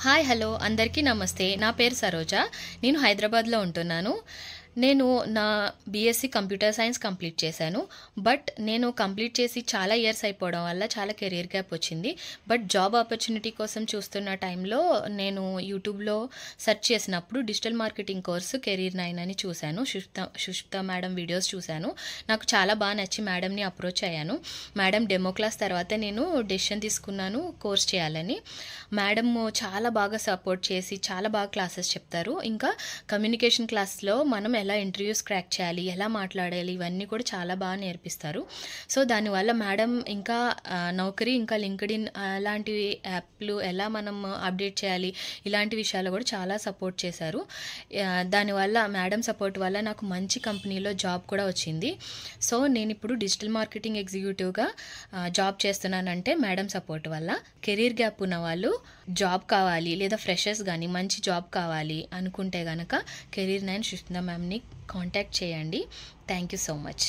Hi hello అందరికీ నమస్తే. నా పేరు సరోజ. నేను హైదరాబాద్లో ఉంటున్నాను. నేను నా బీఎస్సీ కంప్యూటర్ సైన్స్ కంప్లీట్ చేశాను. బట్ నేను కంప్లీట్ చేసి చాలా ఇయర్స్ అయిపోవడం వల్ల చాలా కెరీర్ గ్యాప్ వచ్చింది. బట్ జాబ్ ఆపర్చునిటీ కోసం చూస్తున్న టైంలో నేను యూట్యూబ్లో సెర్చ్ చేసినప్పుడు డిజిటల్ మార్కెటింగ్ కోర్సు కెరీర్ 9 అని చూశాను. సుష్మిత మేడం వీడియోస్ చూశాను. నాకు చాలా బాగా నచ్చి మేడంని అప్రోచ్ అయ్యాను. మేడం డెమో క్లాస్ తర్వాత నేను డెసిషన్ తీసుకున్నాను కోర్స్ చేయాలని. మేడం చాలా బాగా సపోర్ట్ చేసి చాలా బాగా క్లాసెస్ చెప్తారు. ఇంకా కమ్యూనికేషన్ క్లాస్లో మనం ఎలా ఇంటర్వ్యూస్ క్రాక్ చేయాలి, ఎలా మాట్లాడాలి, ఇవన్నీ కూడా చాలా బాగా నేర్పిస్తారు. సో దానివల్ల మేడం ఇంకా నౌకరీ, ఇంకా లింక్డ్ఇన్ అలాంటి యాప్లు ఎలా మనం అప్డేట్ చేయాలి, ఇలాంటి విషయాలు కూడా చాలా సపోర్ట్ చేశారు. దానివల్ల మేడం సపోర్ట్ వల్ల నాకు మంచి కంపెనీలో జాబ్ కూడా వచ్చింది. సో నేను ఇప్పుడు డిజిటల్ మార్కెటింగ్ ఎగ్జిక్యూటివ్గా జాబ్ చేస్తున్నానంటే మేడం సపోర్ట్ వల్ల. కెరీర్ గ్యాప్ ఉన్న వాళ్ళు జాబ్ కావాలి లేదా ఫ్రెషర్స్ కానీ మంచి జాబ్ కావాలి అనుకుంటే కనుక కెరీర్ 9 సుష్మిత మ్యామ్ని కాంటాక్ట్ చేయండి. Thank you so much.